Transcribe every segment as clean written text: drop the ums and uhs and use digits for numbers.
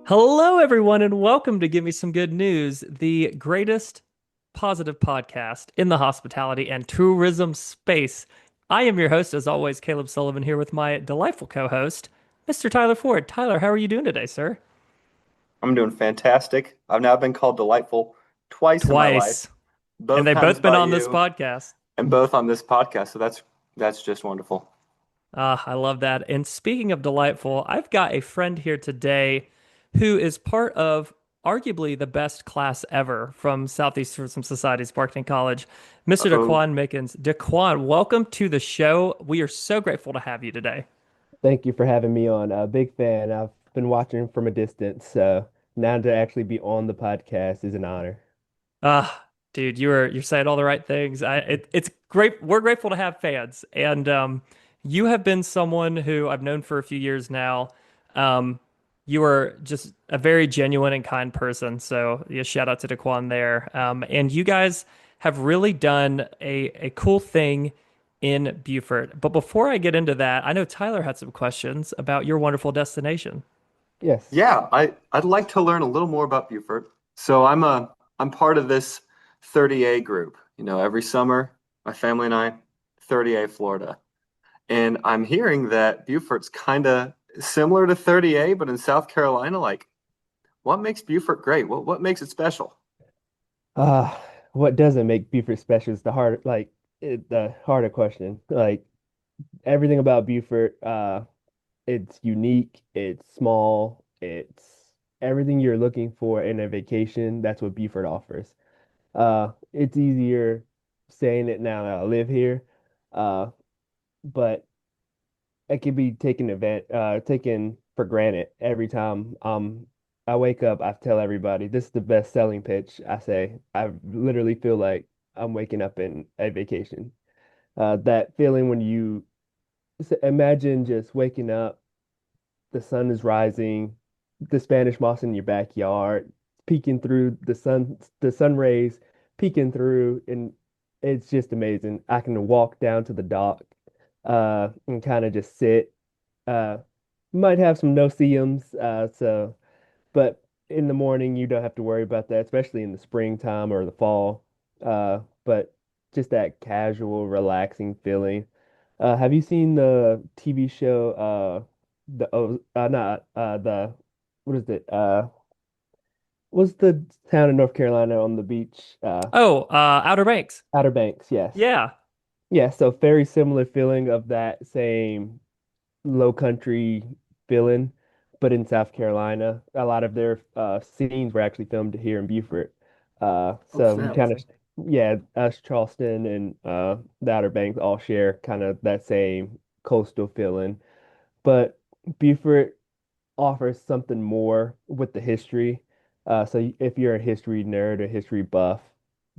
Hello, everyone, and welcome to Give Me Some Good News, the greatest positive podcast in the hospitality and tourism space. I am your host, as always, Caleb Sullivan, here with my delightful co-host, Mr. Tyler Ford. Tyler, how are you doing today, sir? I'm doing fantastic. I've now been called delightful twice in my life, Twice. And both they've times both been by on this you podcast. and both on this podcast. So that's just wonderful. Ah, I love that. And speaking of delightful, I've got a friend here today who is part of arguably the best class ever from Southeast Tourism Society's Marketing College, Mr. Uh-oh. Daquan Mickens. Daquan, welcome to the show. We are so grateful to have you today. Thank you for having me on. A big fan. I've been watching from a distance, so now to actually be on the podcast is an honor. Ah, dude, you're saying all the right things. It's great. We're grateful to have fans, and you have been someone who I've known for a few years now. Um, you are just a very genuine and kind person. So yeah, shout out to Daquan there. And you guys have really done a cool thing in Beaufort. But before I get into that, I know Tyler had some questions about your wonderful destination. Yes. Yeah, I'd like to learn a little more about Beaufort. So I'm part of this 30A group. Every summer, my family and I, 30A Florida. And I'm hearing that Beaufort's kind of similar to 30A, but in South Carolina. Like, what makes Beaufort great? What makes it special? Uh, what doesn't make Beaufort special is the harder question. Like everything about Beaufort, it's unique, it's small, it's everything you're looking for in a vacation. That's what Beaufort offers. It's easier saying it now that I live here. Uh, but it can be taken for granted every time. I wake up, I tell everybody this is the best selling pitch. I say I literally feel like I'm waking up in a vacation. That feeling when you imagine just waking up, the sun is rising, the Spanish moss in your backyard, peeking through the sun rays, peeking through, and it's just amazing. I can walk down to the dock, and kind of just sit. Uh, might have some no-see-ums, but in the morning you don't have to worry about that, especially in the springtime or the fall. But just that casual, relaxing feeling. Have you seen the TV show, the not the what is it? What's the town in North Carolina on the beach? Oh, Outer Banks. Outer Banks, yes. Yeah. Yeah, so very similar feeling of that same low country feeling, but in South Carolina. A lot of their scenes were actually filmed here in Beaufort. Oh, So we snap. kind of, yeah, us, Charleston, and the Outer Banks all share kind of that same coastal feeling. But Beaufort offers something more with the history. So if you're a history nerd or history buff,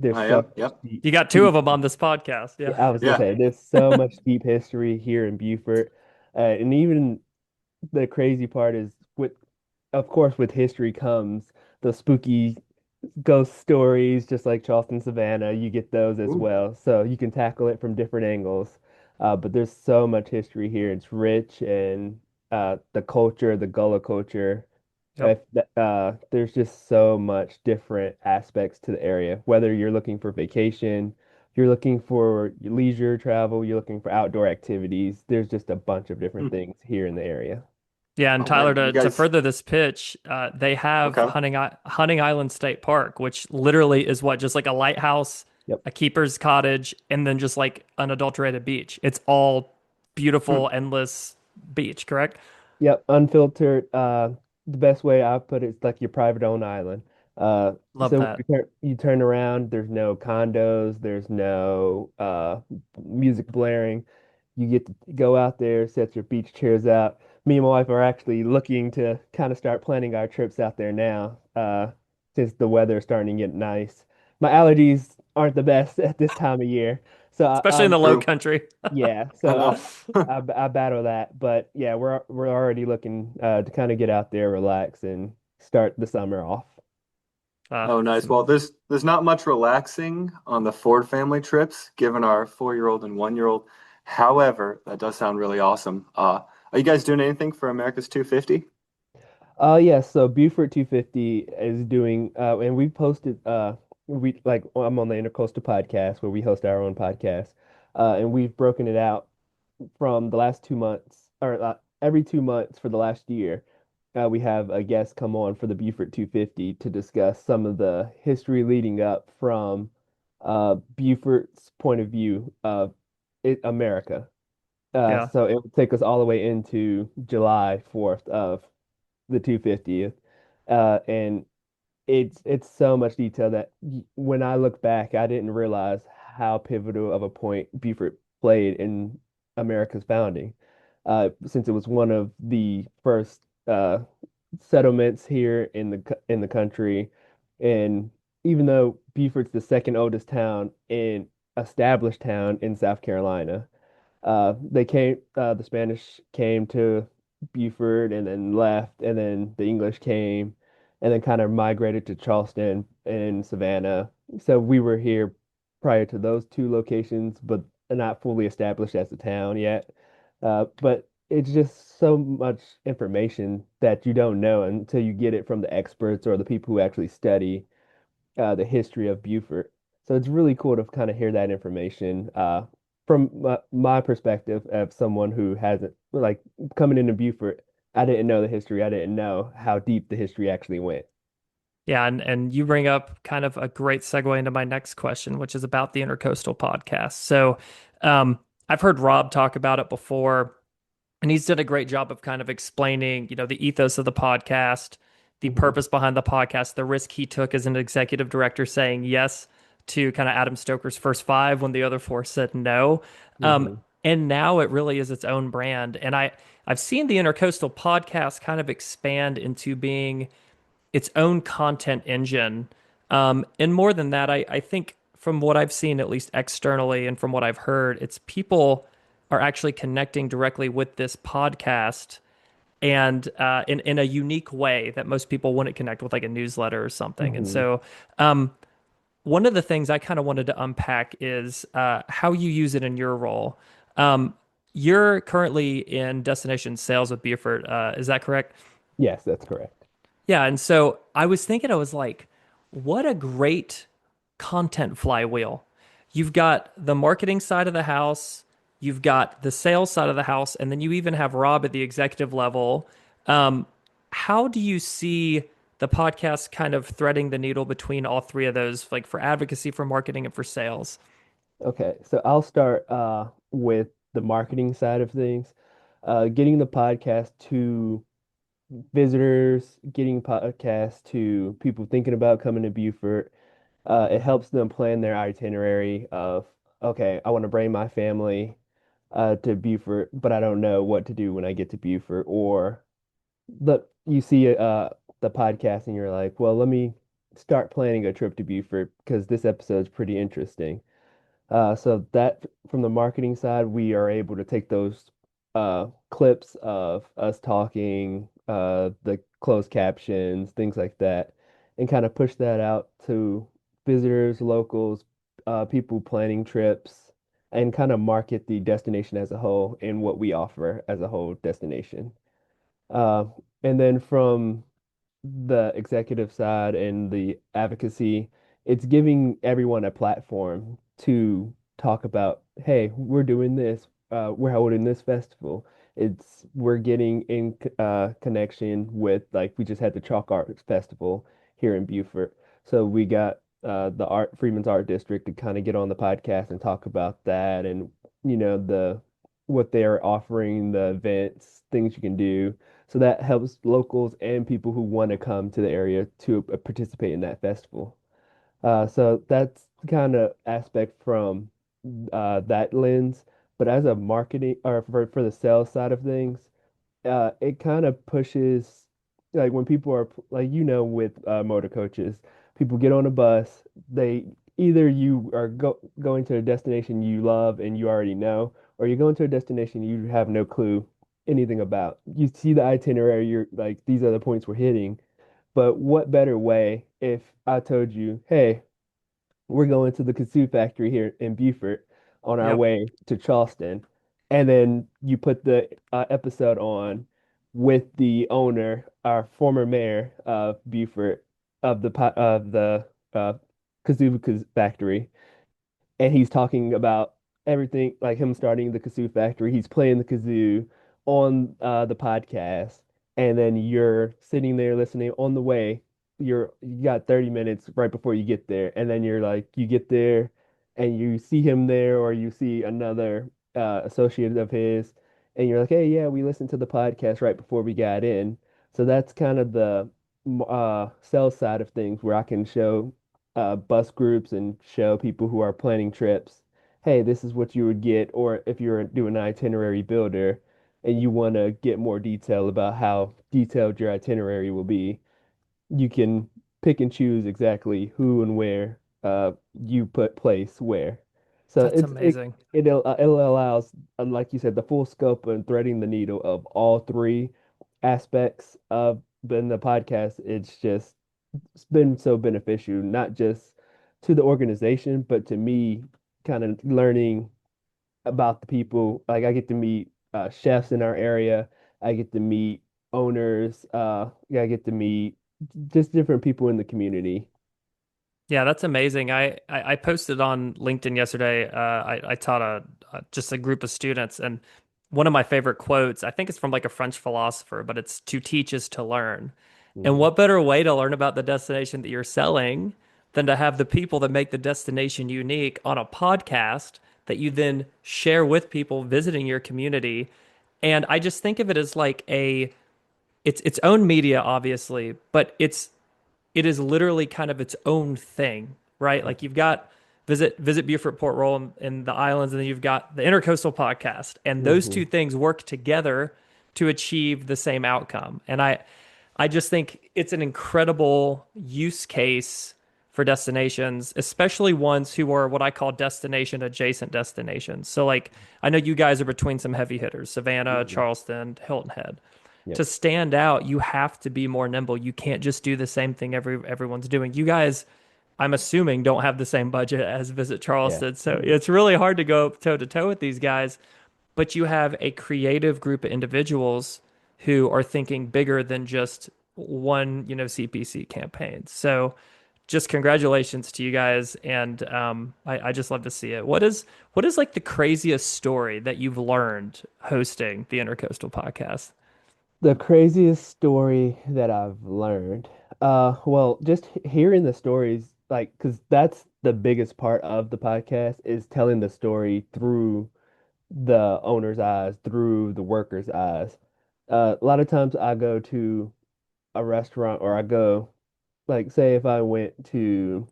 there's so Yep, much yep. You got two of deep them on this podcast. Yeah. I was gonna Yeah. say there's so much deep history here in Beaufort, and even the crazy part is of course, with history comes the spooky ghost stories, just like Charleston, Savannah. You get those as Ooh. well, so you can tackle it from different angles. But there's so much history here. It's rich, and the culture, the Gullah culture. Yep. There's just so much different aspects to the area. Whether you're looking for vacation, you're looking for leisure travel, you're looking for outdoor activities. There's just a bunch of different Hmm. things here in the area. Yeah, and Oh Tyler, man, you to guys. further this pitch, they have Okay. Hunting Island State Park, which literally is what, just like a lighthouse, Yep. a keeper's cottage, and then just like unadulterated beach. It's all Hmm. beautiful, endless beach, correct? Yep, unfiltered. The best way I put it is like your private owned island. Love So when that. you turn around, there's no condos, there's no music blaring. You get to go out there, set your beach chairs out. Me and my wife are actually looking to kind of start planning our trips out there now, since the weather is starting to get nice. My allergies aren't the best at this time of year, so Especially in the low True. country. yeah, I so know. I battle that, but yeah, we're already looking to kind of get out there, relax, and start the summer off. Oh, nice. Well, there's not much relaxing on the Ford family trips, given our 4-year-old and 1-year-old. However, that does sound really awesome. Are you guys doing anything for America's 250? Yeah, so Beaufort 250 is doing and we posted we like I'm on the Intercoastal Podcast where we host our own podcast. And we've broken it out from the last 2 months or every 2 months for the last year. We have a guest come on for the Beaufort 250 to discuss some of the history leading up from Beaufort's point of view of America. Yeah. So it will take us all the way into July 4th of the 250th. And it's so much detail that when I look back, I didn't realize how pivotal of a point Beaufort played in America's founding, since it was one of the first settlements here in the country. And even though Beaufort's the second oldest town in established town in South Carolina, the Spanish came to Beaufort and then left, and then the English came and then kind of migrated to Charleston and Savannah. So we were here prior to those two locations, but not fully established as a town yet. But it's just so much information that you don't know until you get it from the experts or the people who actually study the history of Beaufort. So it's really cool to kind of hear that information from my perspective of someone who hasn't like coming into Beaufort. I didn't know the history. I didn't know how deep the history actually went. Yeah, and you bring up kind of a great segue into my next question, which is about the Intercoastal podcast. So, I've heard Rob talk about it before, and he's done a great job of kind of explaining, the ethos of the podcast, the Hmm. purpose behind the podcast, the risk he took as an executive director saying yes to kind of Adam Stoker's first five when the other four said no. Um, Hmm. and now it really is its own brand. And I've seen the Intercoastal podcast kind of expand into being its own content engine. And more than that, I think from what I've seen, at least externally, and from what I've heard, it's people are actually connecting directly with this podcast and in a unique way that most people wouldn't connect with, like a newsletter or something. And Hmm. so, one of the things I kind of wanted to unpack is how you use it in your role. Um, you're currently in destination sales with Beaufort. Is that correct? Yes, that's correct. Yeah, and so I was thinking, I was like, what a great content flywheel. You've got the marketing side of the house, you've got the sales side of the house, and then you even have Rob at the executive level. Um, how do you see the podcast kind of threading the needle between all three of those, like for advocacy, for marketing, and for sales? Okay, so I'll start with the marketing side of things. Getting the podcast to visitors, getting podcasts to people thinking about coming to Beaufort. It helps them plan their itinerary of, okay, I want to bring my family to Beaufort, but I don't know what to do when I get to Beaufort. Or you see the podcast and you're like, well, let me start planning a trip to Beaufort because this episode's pretty interesting. So that from the marketing side, we are able to take those clips of us talking, the closed captions, things like that, and kind of push that out to visitors, locals, people planning trips, and kind of market the destination as a whole and what we offer as a whole destination. Uh, and then from the executive side and the advocacy, it's giving everyone a platform to talk about, hey, we're doing this, we're holding this festival. We're getting in connection with like we just had the Chalk Arts Festival here in Beaufort. So we got the art Freeman's Art District to kind of get on the podcast and talk about that and the what they're offering, the events, things you can do. So that helps locals and people who want to come to the area to participate in that festival. So that's kind of aspect from that lens. But as a marketing or for the sales side of things, it kind of pushes like when people are like with motor coaches, people get on a bus, they either you are going to a destination you love and you already know, or you're going to a destination you have no clue anything about. You see the itinerary, you're like, these are the points we're hitting. But what better way if I told you, hey, we're going to the kazoo factory here in Beaufort on our Yep. way to Charleston, and then you put the episode on. with the owner, our former mayor of Beaufort, of the uh, kazoo factory, and he's talking about everything like him starting the kazoo factory. He's playing the kazoo on the podcast, and then you're sitting there listening on the way. You got 30 minutes right before you get there, and then you're like you get there and you see him there or you see another associate of his, and you're like, hey, yeah, we listened to the podcast right before we got in. So that's kind of the sales side of things where I can show bus groups and show people who are planning trips, hey, this is what you would get. Or if you're doing an itinerary builder and you want to get more detail about how detailed your itinerary will be, you can pick and choose exactly who and where you put place where. So That's amazing. it allows, like you said, the full scope and threading the needle of all three aspects of the podcast. It's been so beneficial, not just to the organization, but to me, kind of learning about the people. Like I get to meet chefs in our area. I get to meet owners. Yeah, I get to meet just different people in the community. Yeah, that's amazing. I posted on LinkedIn yesterday. I taught just a group of students, and one of my favorite quotes, I think it's from like a French philosopher, but it's to teach is to learn. And Mhm. what better way to learn about the destination that you're selling than to have the people that make the destination unique on a podcast that you then share with people visiting your community. And I just think of it as like it's its own media, obviously, but it is literally kind of its own thing, right? Like you've got visit Beaufort Port Royal in the islands, and then you've got the Intercoastal Podcast, and those Hmm. two things work together to achieve the same outcome. And I just think it's an incredible use case for destinations, especially ones who are what I call destination adjacent destinations. So like I know you guys are between some heavy hitters, Savannah, Hmm. Charleston, Hilton Head. Yep. To stand out, you have to be more nimble. You can't just do the same thing everyone's doing. You guys, I'm assuming, don't have the same budget as Visit Yeah. Charleston, so it's really hard to go toe to toe with these guys. But you have a creative group of individuals who are thinking bigger than just one, CPC campaign. So just congratulations to you guys, and I just love to see it. What is like the craziest story that you've learned hosting the Intercoastal Podcast? The craziest story that I've learned. Well, just hearing the stories, like, because that's the biggest part of the podcast is telling the story through the owner's eyes, through the worker's eyes. A lot of times I go to a restaurant or I go, like, say if I went to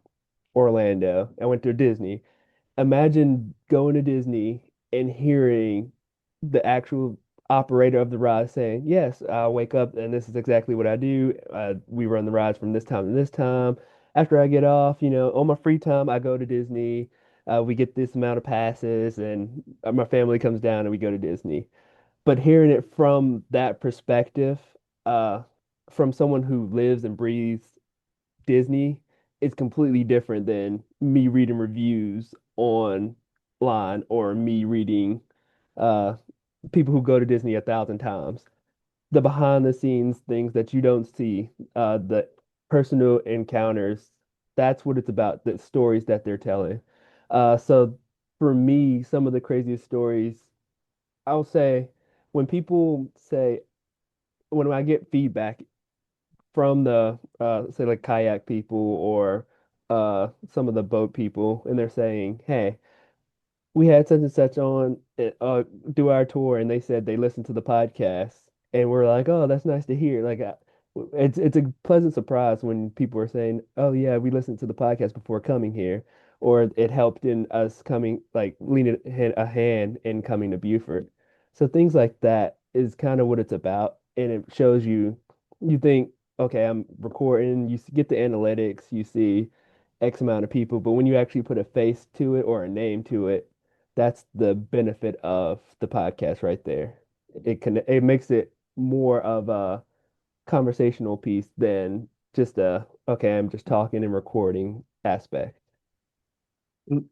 Orlando, I went to Disney. Imagine going to Disney and hearing the actual operator of the ride saying, yes, I wake up and this is exactly what I do. We run the rides from this time to this time. After I get off, on my free time, I go to Disney. We get this amount of passes, and my family comes down and we go to Disney. But hearing it from that perspective, uh, from someone who lives and breathes Disney is completely different than me reading reviews online or me reading uh, people who go to Disney 1,000 times. The behind the scenes things that you don't see, the personal encounters, that's what it's about, the stories that they're telling. So for me, some of the craziest stories, I'll say when people say, when I get feedback from the say like kayak people or some of the boat people, and they're saying, "Hey, we had such and such on do our tour, and they said they listened to the podcast," and we're like, "Oh, that's nice to hear." Like, it's a pleasant surprise when people are saying, "Oh yeah, we listened to the podcast before coming here," or it helped in us coming, like leaning a hand in coming to Beaufort. So things like that is kind of what it's about, and it shows you. You think, okay, I'm recording. Get the analytics. You see X amount of people, but when you actually put a face to it or a name to it, that's the benefit of the podcast right there. It makes it more of a conversational piece than just okay, I'm just talking and recording aspect.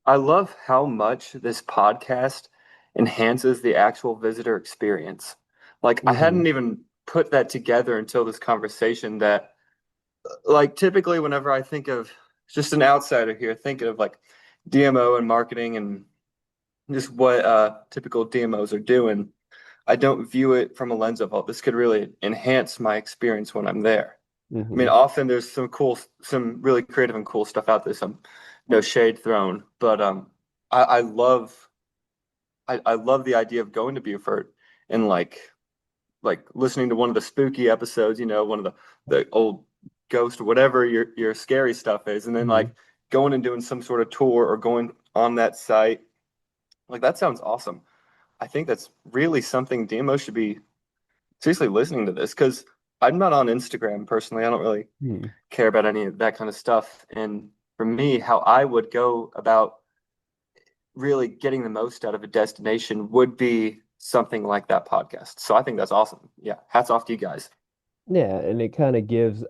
I love how much this podcast enhances the actual visitor experience. Like I Hmm. hadn't even put that together until this conversation that like typically whenever I think of just an outsider here, thinking of like DMO and marketing and just what typical DMOs are doing, I don't view it from a lens of, oh, this could really enhance my experience when I'm there. I mean, Hmm. often there's some really creative and cool stuff out there, some no shade thrown, but I love I love the idea of going to Beaufort and like listening to one of the spooky episodes, one of the old ghost or whatever your scary stuff is, and then Hmm. like going and doing some sort of tour or going on that site. Like that sounds awesome. I think that's really something DMO should be seriously listening to this because I'm not on Instagram personally. I don't really Hmm. care about any of that kind of stuff. And for me, how I would go about really getting the most out of a destination would be something like that podcast. So I think that's awesome. Yeah, hats off to you guys. Yeah, and it kind of gives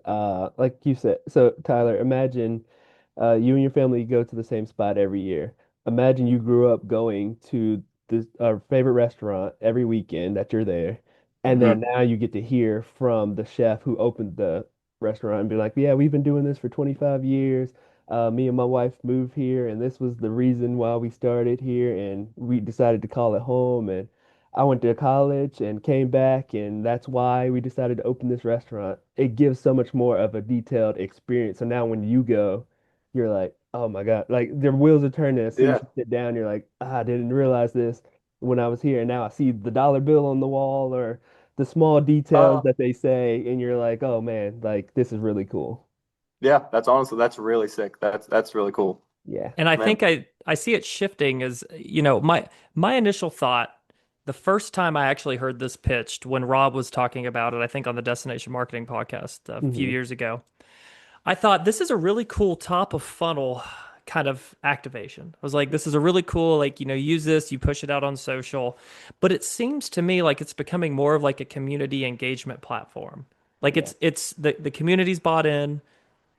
like you said, so Tyler, imagine you and your family go to the same spot every year. Imagine you grew up going to the favorite restaurant every weekend that you're there, and then Hmm. now you get to hear from the chef who opened the restaurant and be like, "Yeah, we've been doing this for 25 years. Me and my wife moved here, and this was the reason why we started here, and we decided to call it home, and I went to college and came back, and that's why we decided to open this restaurant." It gives so much more of a detailed experience. So now when you go, you're like, oh my God, like the wheels are turning as soon as Yeah. you sit down. You're like, ah, I didn't realize this when I was here. And now I see the dollar bill on the wall or the small details Oh, that they say, and you're like, oh man, like this is really cool. yeah. That's really sick. That's really cool, Yeah. And I man. think I see it shifting as, my initial thought, the first time I actually heard this pitched when Rob was talking about it, I think on the Destination Marketing podcast a few Hmm. years ago, I thought this is a really cool top of funnel kind of activation. I was like, this is a really cool, like, use this, you push it out on social. But it seems to me like it's becoming more of like a community engagement platform. Like Yeah. it's the community's bought in,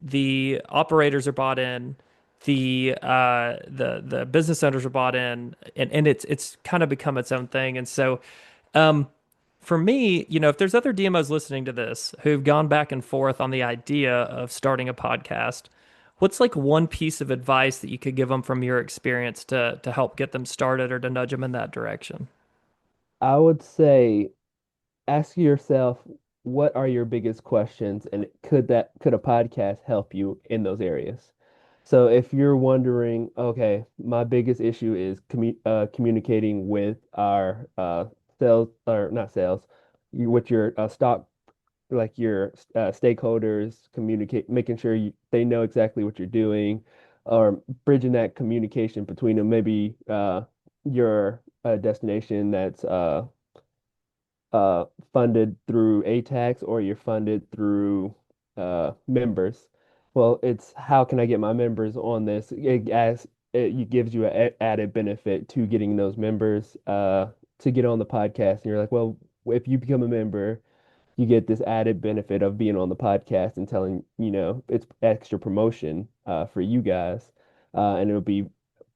the operators are bought in, the business owners are bought in, and it's kind of become its own thing. And so um for me, if there's other DMOs listening to this who've gone back and forth on the idea of starting a podcast, what's like one piece of advice that you could give them from your experience to help get them started or to nudge them in that direction? I would say ask yourself, what are your biggest questions, and could a podcast help you in those areas? So if you're wondering, okay, my biggest issue is communicating with our sales, or not sales, with your stock, like your stakeholders, communicate, making sure they know exactly what you're doing, or bridging that communication between them. Maybe your destination that's uh, funded through a tax or you're funded through members. Well, it's how can I get my members on this? It gives you an added benefit to getting those members to get on the podcast. And you're like, well, if you become a member, you get this added benefit of being on the podcast and telling, it's extra promotion for you guys. And it'll be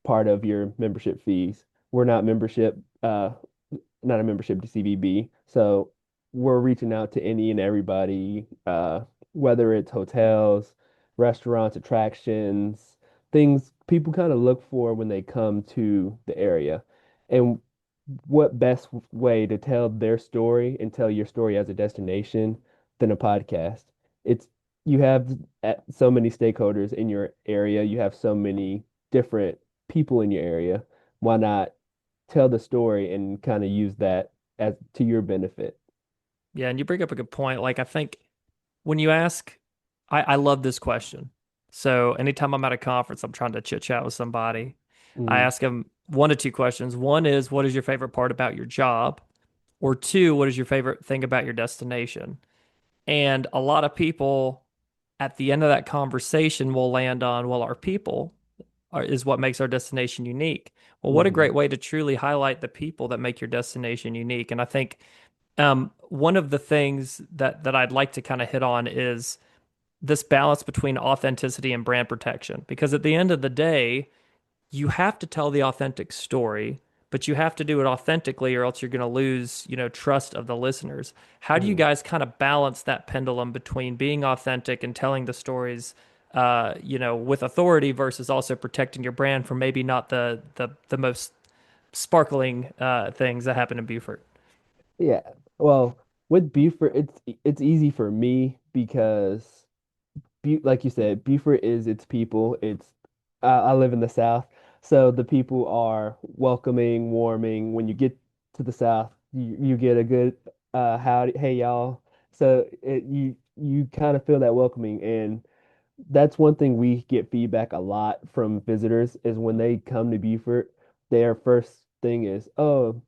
part of your membership fees. We're not a membership to CVB. So we're reaching out to any and everybody, whether it's hotels, restaurants, attractions, things people kind of look for when they come to the area. And what best way to tell their story and tell your story as a destination than a podcast? It's you have so many stakeholders in your area, you have so many different people in your area. Why not tell the story and kind of use that as to your benefit? Yeah, and you bring up a good point. Like I think when you ask, I love this question. So anytime I'm at a conference, I'm trying to chit chat with somebody. I Mm, ask them one of two questions. One is, what is your favorite part about your job? Or two, what is your favorite thing about your destination? And a lot of people at the end of that conversation will land on, well, our people is what makes our destination unique. Well, what a hmm. great way to truly highlight the people that make your destination unique. And I think one of the things that I'd like to kind of hit on is this balance between authenticity and brand protection. Because at the end of the day, you have to tell the authentic story, but you have to do it authentically or else you're going to lose, trust of the listeners. How do you Mhm. guys kind of balance that pendulum between being authentic and telling the stories, with authority versus also protecting your brand from maybe not the most sparkling things that happen in Beaufort? Yeah. Well, with Beaufort, it's easy for me because like you said, Beaufort is its people. I live in the South, so the people are welcoming, warming. When you get to the South, you get a good howdy, hey y'all. So you kind of feel that welcoming, and that's one thing we get feedback a lot from visitors is when they come to Beaufort, their first thing is, oh,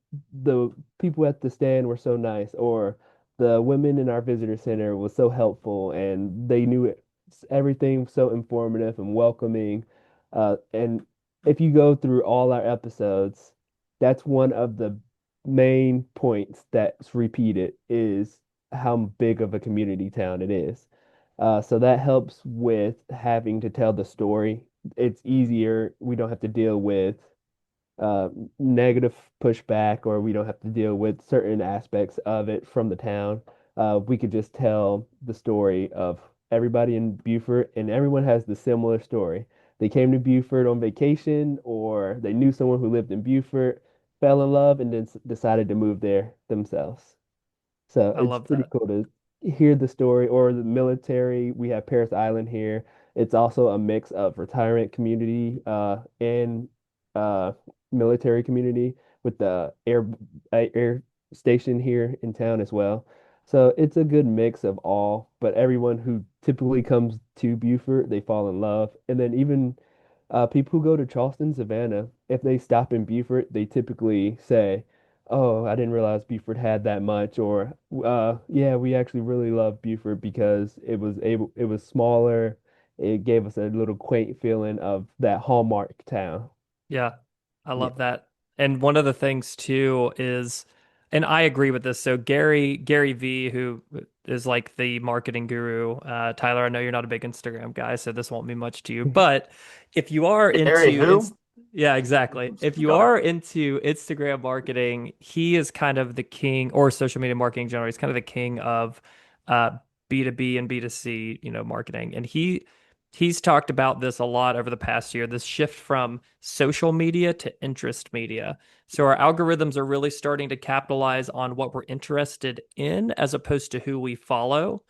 the people at the stand were so nice, or the women in our visitor center was so helpful, and they knew everything so informative and welcoming. And if you go through all our episodes, that's one of the main points that's repeated is how big of a community town it is. So that helps with having to tell the story. It's easier. We don't have to deal with uh, negative pushback, or we don't have to deal with certain aspects of it from the town. We could just tell the story of everybody in Beaufort, and everyone has the similar story. They came to Beaufort on vacation, or they knew someone who lived in Beaufort, fell in love, and then decided to move there themselves. So I it's love pretty that. cool to hear the story. Or the military. We have Paris Island here. It's also a mix of retirement community and uh, military community with the air station here in town as well. So it's a good mix of all, but everyone who typically comes to Beaufort, they fall in love. And then even people who go to Charleston, Savannah, if they stop in Beaufort, they typically say, "Oh, I didn't realize Beaufort had that much," or "Yeah, we actually really love Beaufort because it was smaller. It gave us a little quaint feeling of that hallmark town." Yeah, I Yeah. love that. And one of the things too is, and I agree with this. So Gary V, who is like the marketing guru, Tyler, I know you're not a big Instagram guy, so this won't mean much to you. But if you are Harry, into, who? yeah, exactly. If you Go ahead. are into Instagram marketing, he is kind of the king, or social media marketing generally. He's kind of the king of uh, B2B and B2C, marketing. And he's talked about this a lot over the past year, this shift from social media to interest media. So our algorithms are really starting to capitalize on what we're interested in as opposed to who we follow.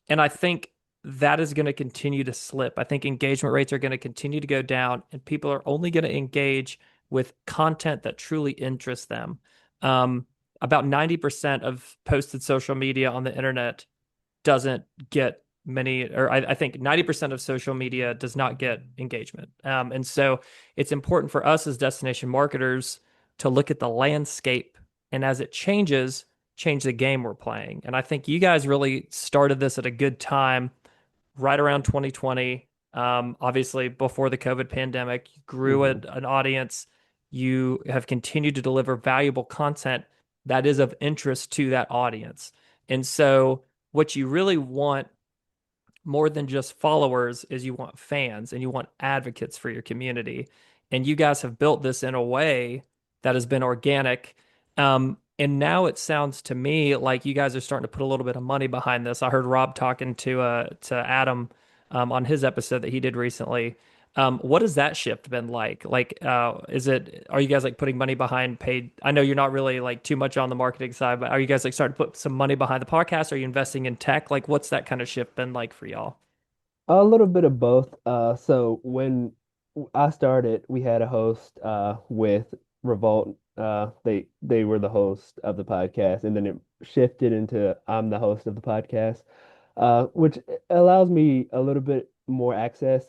And I think that is going to continue to slip. I think engagement rates are going to continue to go down, and people are only going to engage with content that truly interests them. Um, about 90% of posted social media on the internet doesn't get many, or I think 90% of social media does not get engagement. And so it's important for us as destination marketers to look at the landscape and as it changes, change the game we're playing. And I think you guys really started this at a good time right around 2020. Obviously, before the COVID pandemic, you grew Hmm. an audience. You have continued to deliver valuable content that is of interest to that audience. And so, what you really want more than just followers is you want fans and you want advocates for your community. And you guys have built this in a way that has been organic. And now it sounds to me like you guys are starting to put a little bit of money behind this. I heard Rob talking to Adam on his episode that he did recently. What has that shift been like? Like, are you guys like putting money behind paid? I know you're not really like too much on the marketing side, but are you guys like starting to put some money behind the podcast? Are you investing in tech? Like, what's that kind of shift been like for y'all? A little bit of both. So when I started, we had a host with Revolt. They were the host of the podcast, and then it shifted into I'm the host of the podcast, which allows me a little bit more access.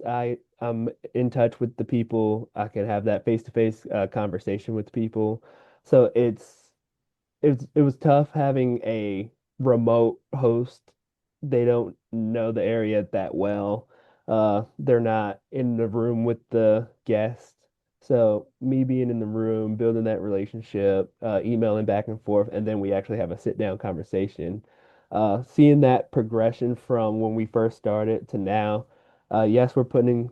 I'm in touch with the people. I can have that face-to-face conversation with people. So it was tough having a remote host. They don't know the area that well. They're not in the room with the guest. So me being in the room, building that relationship, emailing back and forth, and then we actually have a sit down conversation. Seeing that progression from when we first started to now. Yes, we're putting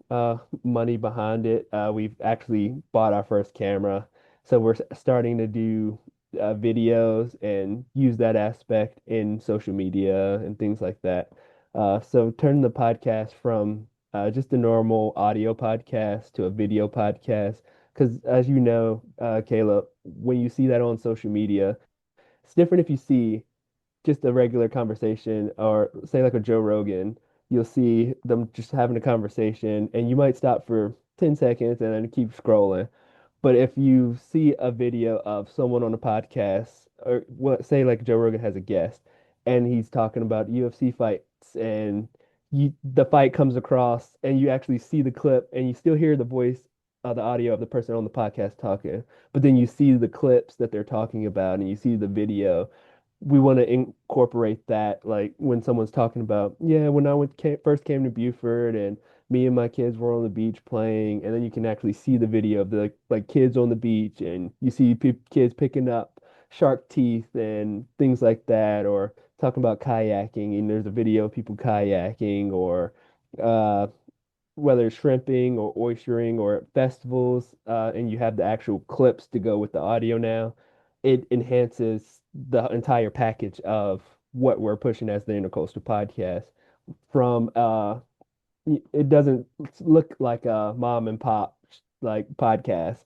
money behind it. We've actually bought our first camera. So we're starting to do videos and use that aspect in social media and things like that. So turn the podcast from just a normal audio podcast to a video podcast. Because as you know, Caleb, when you see that on social media, it's different if you see just a regular conversation or say like a Joe Rogan, you'll see them just having a conversation and you might stop for 10 seconds and then keep scrolling. But if you see a video of someone on a podcast, or what say like Joe Rogan has a guest and he's talking about UFC fights and the fight comes across and you actually see the clip and you still hear the voice the audio of the person on the podcast talking, but then you see the clips that they're talking about and you see the video. We want to incorporate that, like when someone's talking about, yeah, when first came to Beaufort and me and my kids were on the beach playing, and then you can actually see the video of the like kids on the beach, and you see kids picking up shark teeth and things like that, or talking about kayaking, and there's a video of people kayaking, or uh, whether it's shrimping or oystering or at festivals, and you have the actual clips to go with the audio now, it enhances the entire package of what we're pushing as the Intercoastal Podcast. From it doesn't look like a mom and pop like podcast.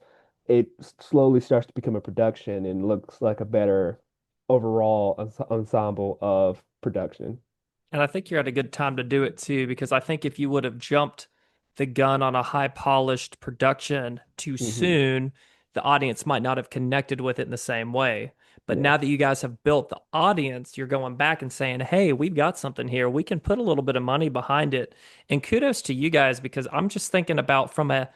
It slowly starts to become a production and looks like a better overall ensemble of production. And I think you're at a good time to do it too, because I think if you would have jumped the gun on a high polished production too Hmm. soon, the audience might not have connected with it in the same way. But Yeah. now that you guys have built the audience, you're going back and saying, hey, we've got something here. We can put a little bit of money behind it. And kudos to you guys, because I'm just thinking about from a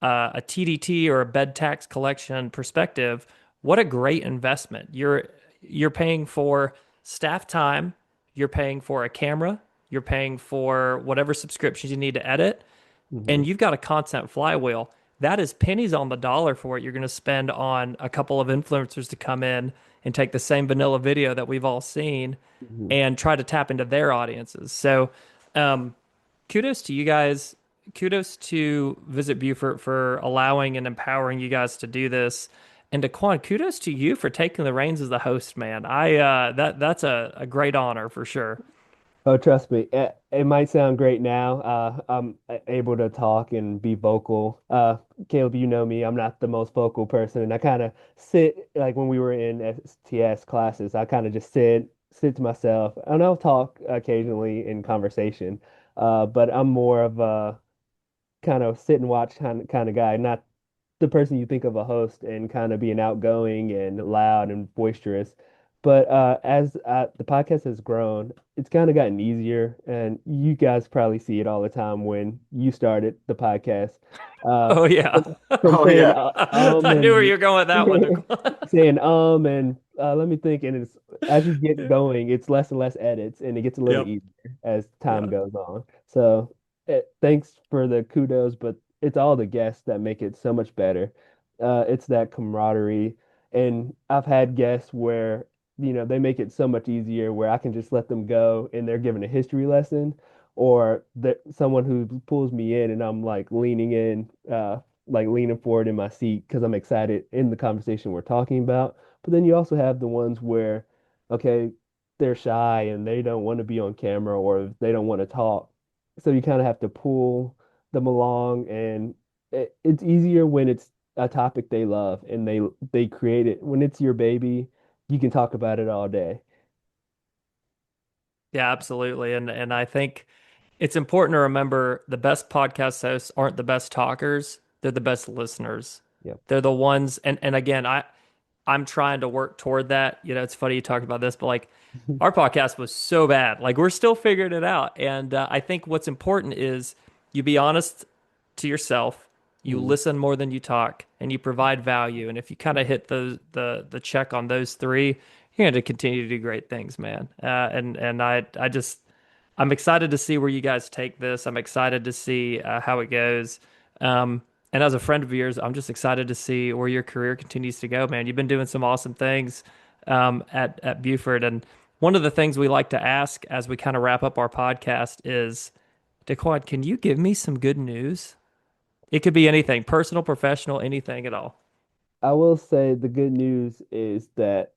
TDT or a bed tax collection perspective, what a great investment. You're paying for staff time, you're paying for a camera, you're paying for whatever subscriptions you need to edit, Hmm. and you've got a content flywheel. That is pennies on the dollar for what you're going to spend on a couple of influencers to come in and take the same vanilla video that we've all seen Hmm. and try to tap into their audiences. So, um, kudos to you guys. Kudos to Visit Beaufort for allowing and empowering you guys to do this. And Daquan, kudos to you for taking the reins as the host, man. That's a great honor for sure. Oh, trust me, it might sound great now. I'm able to talk and be vocal. Caleb, you know me, I'm not the most vocal person, and I kind of sit like when we were in STS classes, I kind of just sit to myself, and I'll talk occasionally in conversation. But I'm more of a kind of sit and watch kind of guy, not the person you think of a host and kind of being outgoing and loud and boisterous. But as the podcast has grown, it's kind of gotten easier, and you guys probably see it all the time when you started the podcast. Uh, Oh yeah. from, from Oh saying yeah. I knew where and you were going with that one, Daquan. saying and let me think, and it's as you get going, it's less and less edits, and it gets a little Yep. easier as time Yeah. goes on. So thanks for the kudos, but it's all the guests that make it so much better. It's that camaraderie, and I've had guests where they make it so much easier where I can just let them go and they're given a history lesson, or that someone who pulls me in and I'm like leaning forward in my seat because I'm excited in the conversation we're talking about. But then you also have the ones where, okay, they're shy and they don't want to be on camera or they don't want to talk. So you kind of have to pull them along, and it's easier when it's a topic they love and they create it. When it's your baby, you can talk about it all day. Yeah, absolutely. And I think it's important to remember the best podcast hosts aren't the best talkers, they're the best listeners. Yep. They're the ones and again, I'm trying to work toward that. You know, it's funny you talked about this, but like our podcast was so bad. Like we're still figuring it out. And I think what's important is you be honest to yourself, you Mm. listen more than you talk, and you provide value. And if you kind of hit the check on those three, you're going to continue to do great things, man. And I'm excited to see where you guys take this. I'm excited to see how it goes. Um, and as a friend of yours, I'm just excited to see where your career continues to go, man. You've been doing some awesome things at Beaufort, and one of the things we like to ask as we kind of wrap up our podcast is, Daquan, can you give me some good news? It could be anything, personal, professional, anything at all. I will say the good news is that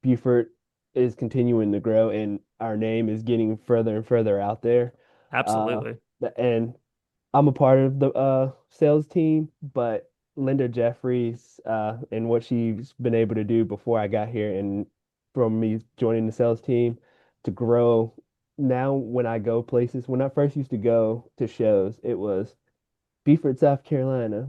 Beaufort is continuing to grow and our name is getting further and further out there. Uh, Absolutely. and I'm a part of the sales team, but Linda Jeffries and what she's been able to do before I got here and from me joining the sales team to grow. Now when I go places, when I first used to go to shows, it was Beaufort, South Carolina.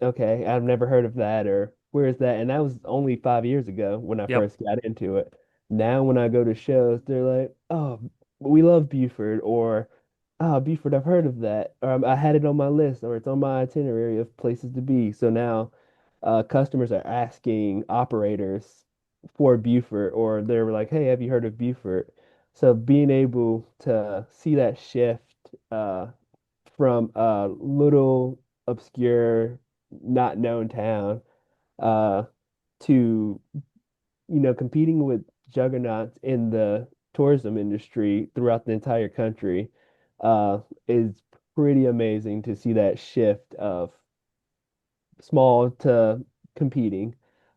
Okay, I've never heard of that, or where is that? And that was only 5 years ago when I Yep. first got into it. Now, when I go to shows, they're like, "Oh, we love Beaufort," or "Oh, Beaufort, I've heard of that," or I had it on my list, or it's on my itinerary of places to be. So now, customers are asking operators for Beaufort, or they're like, "Hey, have you heard of Beaufort?" So being able to see that shift, from a little obscure, not known town uh, to, competing with juggernauts in the tourism industry throughout the entire country is pretty amazing to see that shift of small to competing.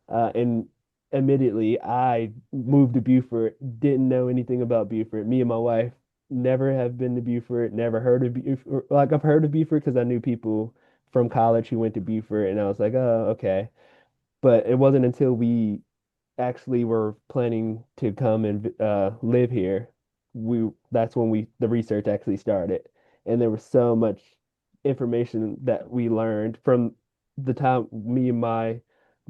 And admittedly, I moved to Beaufort, didn't know anything about Beaufort. Me and my wife never have been to Beaufort, never heard of Beaufort. Like I've heard of Beaufort because I knew people from college who went to Beaufort, and I was like, oh, okay. But it wasn't until we actually were planning to come and live here, that's when we the research actually started, and there was so much information that we learned from the time me and my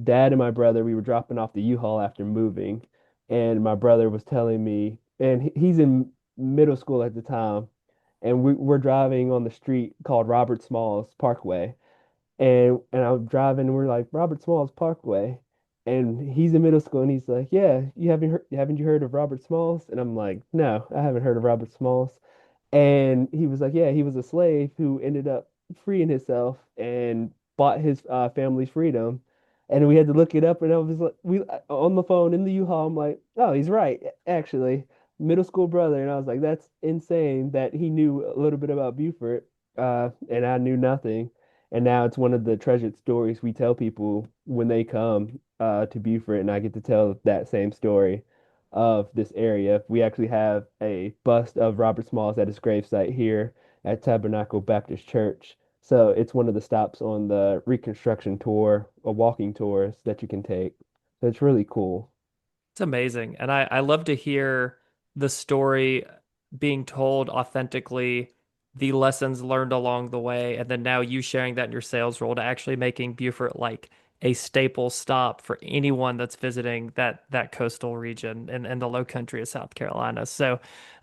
dad and my brother we were dropping off the U-Haul after moving, and my brother was telling me, and he's in middle school at the time, and we're driving on the street called Robert Smalls Parkway, and I'm driving, and we're like Robert Smalls Parkway, and he's in middle school, and he's like, "Yeah, haven't you heard of Robert Smalls?" And I'm like, "No, I haven't heard of Robert Smalls." And he was like, "Yeah, he was a slave who ended up freeing himself and bought his family's freedom." And we had to look it up, and I was like, we on the phone in the U-Haul. I'm like, "Oh, he's right, actually." Middle school brother, and I was like, "That's insane that he knew a little bit about Beaufort, and I knew nothing." And now it's one of the treasured stories we tell people when they come to Beaufort, and I get to tell that same story of this area. We actually have a bust of Robert Smalls at his gravesite here at Tabernacle Baptist Church. So it's one of the stops on the reconstruction tour, or walking tours that you can take. So it's really cool. It's amazing. And I love to hear the story being told authentically, the lessons learned along the way, and then now you sharing that in your sales role to actually making Beaufort like a staple stop for anyone that's visiting that coastal region and the low country of South Carolina. So,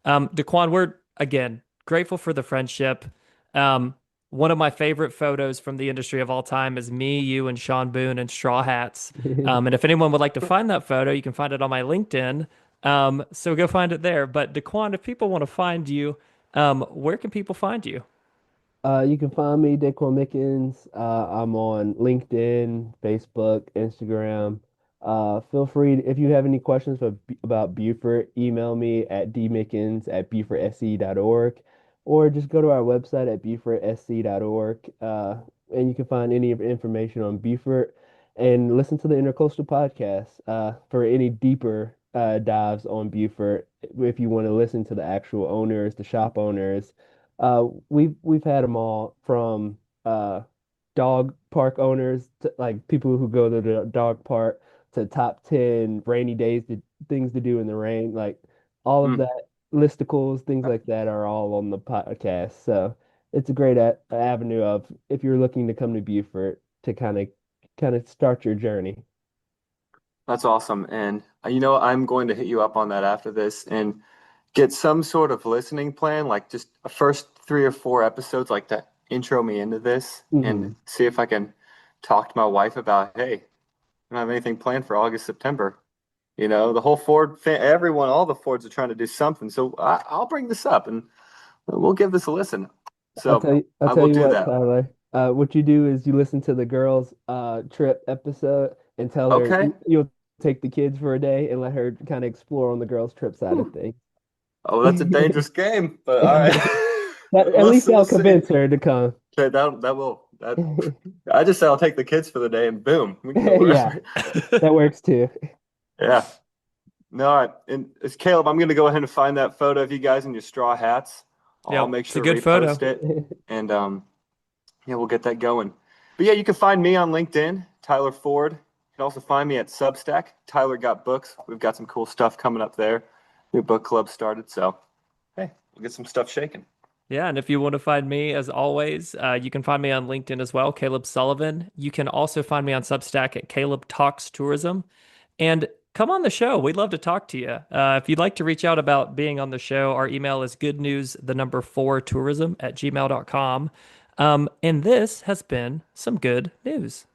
Daquan, we're again grateful for the friendship. Um, One of my favorite photos from the industry of all time is me, you, and Sean Boone in straw hats. And if anyone would like to find that photo, you can find it on my LinkedIn. So go find it there. But Daquan, if people want to find you, where can people find you? You can find me, Daquan Mickens. I'm on LinkedIn, Facebook, Instagram. Feel free if you have any questions about Beaufort, email me at dmickens@beaufortsc.org, or just go to our website at beaufortsc.org, and you can find any information on Beaufort and listen to the Intercoastal Podcast for any deeper dives on Beaufort. If you want to listen to the actual owners, the shop owners, we've had them all from uh dog park owners to like people who go to the dog park to top 10 rainy days to things to do in the rain. Like all of Hmm. that listicles, things like that are all on the podcast. So it's a great a avenue of if you're looking to come to Beaufort to kind of start your journey. That's awesome. And I'm going to hit you up on that after this and get some sort of listening plan, like just a first 3 or 4 episodes, like to intro me into this and Hmm. see if I can talk to my wife about, hey, I don't have anything planned for August, September. The whole everyone, all the Fords are trying to do something. So I'll bring this up and we'll give this a listen. So I'll I tell will you do what, that. Tyler. What you do is you listen to the girls' trip episode and tell her Okay. you'll take the kids for a day and let her kind of explore on the girls' trip side of Whew. things. Oh, that's a dangerous game, but all right. At We'll least see. We'll that'll see. convince her to come. Okay, that will That I just say I'll take the kids for the day and boom, we can go Yeah, wherever. that works too. Yeah. No, and it's Caleb. I'm going to go ahead and find that photo of you guys in your straw hats. I'll Yep, make it's a sure to good photo. repost it, and yeah, we'll get that going. But yeah, you can find me on LinkedIn, Tyler Ford. You can also find me at Substack, Tyler Got Books. We've got some cool stuff coming up there. New book club started, so hey, we'll get some stuff shaking. Yeah, and if you want to find me, as always, you can find me on LinkedIn as well, Caleb Sullivan. You can also find me on Substack at Caleb Talks Tourism. And come on the show. We'd love to talk to you. If you'd like to reach out about being on the show, our email is goodnews, the number 4tourism at gmail.com. And this has been some good news.